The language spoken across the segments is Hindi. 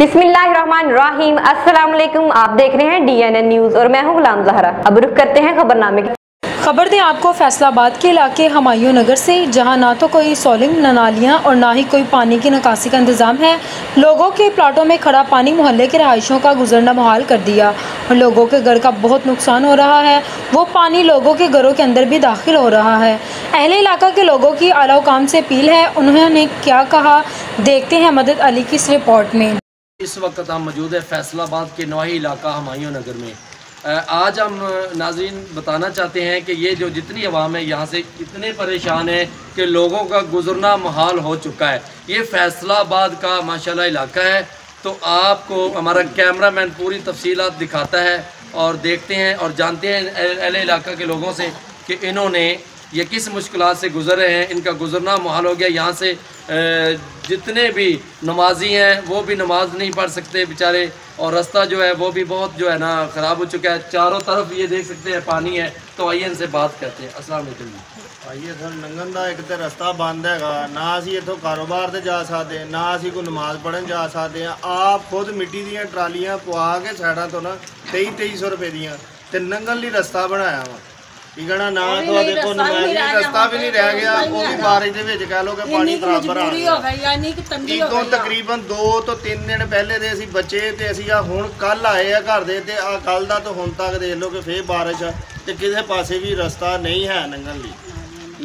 बिस्मिल्लाहिर्रहमानिर्रहीम। अस्सलाम वालेकुम। आप देख रहे हैं DNN न्यूज़ और मैं हूं गुलाम ज़हरा। अब रुख करते हैं खबरनामे की। खबर दें आपको फैसलाबाद के इलाके हुमायूं नगर से, जहां ना तो कोई सोलिंग न नालियाँ और ना ही कोई पानी की निकासी का इंतज़ाम है। लोगों के प्लाटों में खड़ा पानी मोहल्ले के रहायशों का गुजरना मुहाल कर दिया और लोगों के घर का बहुत नुकसान हो रहा है। वो पानी लोगों के घरों के अंदर भी दाखिल हो रहा है। अहले इलाका के लोगों की आला हुकाम से अपील है, उन्होंने क्या कहा देखते हैं मदद अली की इस रिपोर्ट में। इस वक्त हम मौजूद है फैसलाबाद के नवाही इलाका हुमायूं नगर में। आज हम नाज़रीन बताना चाहते हैं कि ये जो जितनी अवाम है यहाँ से इतने परेशान है कि लोगों का गुजरना मुहाल हो चुका है। ये फैसलाबाद का माशाल्लाह इलाका है, तो आपको हमारा कैमरामैन पूरी तफसीलात दिखाता है और देखते हैं और जानते हैं अहले इलाका के लोगों से कि इन्होंने ये किस मुश्किलात से गुज़र रहे हैं। इनका गुजरना मुहाल हो गया। यहाँ से जितने भी नमाजी हैं वो भी नमाज नहीं पढ़ सकते बेचारे, और रास्ता जो है वो भी बहुत जो है ना ख़राब हो चुका है। चारों तरफ ये देख सकते हैं पानी है। तो आइए इनसे बात करते हैं। अस्सलाम वालेकुम। आइए सर, लंघन का एक तो रस्ता बंद है, ना असी इतों कारोबार से जा सकते, ना असी कोई नमाज पढ़न जा सकते हैं। आप खुद मिट्टी दी ट्रालियां पवा के साइडा तो ना 2300 रुपए दियाँ ते लंघन लिए रस्ता बनाया वा, ठीक है ना। ना तो देखो नमाजी रस्ता भी नहीं रह गया, वो भी बारिश के कह लो कि पानी बराबर आ गया। इतों तकरीबन 2 तो 3 दिन पहले दे असी बचे ते असी हुण कल आए आ घर दे ते आ कल दा तो हुण तक देख लो कि फिर बारिश है ते किसी पासे भी रस्ता नहीं है लंघन लई।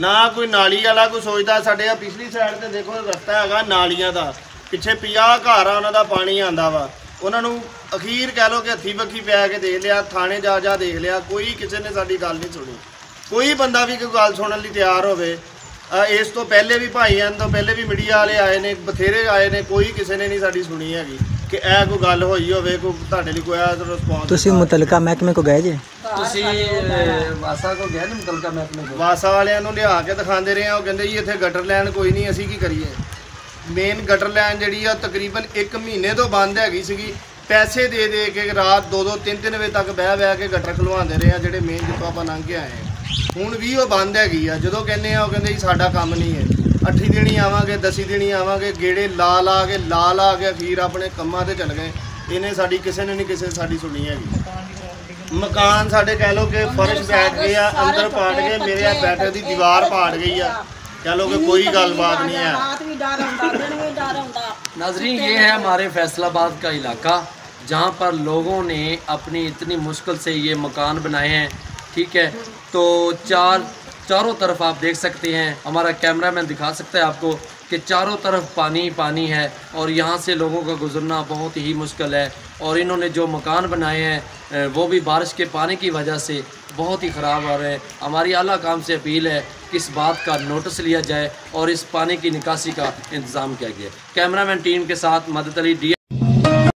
ना कोई नाली वाला कोई सोचता। साडे पिछली साइड ते देखो रस्ता है नालियां दा, पिछे 50 घर आ उन्हां दा पानी आंदा वा। उन्होंने अखीर कह लो कि हथी बखी पै के देख लिया, थाने जा देख लिया, कोई किसी ने साडी गल नहीं सुनी। कोई बंदा भी कोई गल सुनने लिए तैयार होवे। इस तो पहले भी भाईयां तो पहले भी मीडिया वाले आए ने, बथेरे आए ने, कोई किसी ने नहीं साडी सुनी हैगी कि यह कोई गल होई होवे, कोई तुहाडे लिए कोई रिस्पॉन्स। तुसीं मुतलका महकमे को गए जे? तुसीं वासा को गए ने? मुतलका महकमे को वासा वालियां नूं लिया के दिखाते रहे, वो कहंदे जी इत्थे गटर लैन कोई नहीं, असीं की करिए। मेन गटर लैन जी तकरीबन 1 महीने तो बंद हैगी सीगी। पैसे दे के रात 2-2 3-3 बजे तक बह के गटर खुलवाते रहे हैं, जोड़े मेन जितों आप लंघ के आए हैं। हुण भी वो बंद हैगी आ। जो कहने वो कहते जी साडा काम नहीं है, 8 दिन ही आवांगे 10 दिन ही आवांगे, गेड़े ला के अखीर अपने कम्मां ते चल गए। इन्हें साडी किसी ने नहीं किसी साडी सुनी हैगी। मकान साडे कह लो कि फर्श बैठ गए, अंदर पाट गए, मेरे बैठे की दीवार पाट गई है, कह लो कि कोई गलबात नहीं है। नाज़रीन, ये है हमारे फैसलाबाद का इलाका जहाँ पर लोगों ने अपनी इतनी मुश्किल से ये मकान बनाए हैं, ठीक है। तो चारों तरफ आप देख सकते हैं, हमारा कैमरामैन दिखा सकता है आपको कि चारों तरफ पानी पानी है और यहाँ से लोगों का गुजरना बहुत ही मुश्किल है। और इन्होंने जो मकान बनाए हैं वो भी बारिश के पानी की वजह से बहुत ही ख़राब आ रहे हैं। हमारी आला काम से अपील है कि इस बात का नोटिस लिया जाए और इस पानी की निकासी का इंतज़ाम किया गया। कैमरामैन टीम के साथ मदद अली,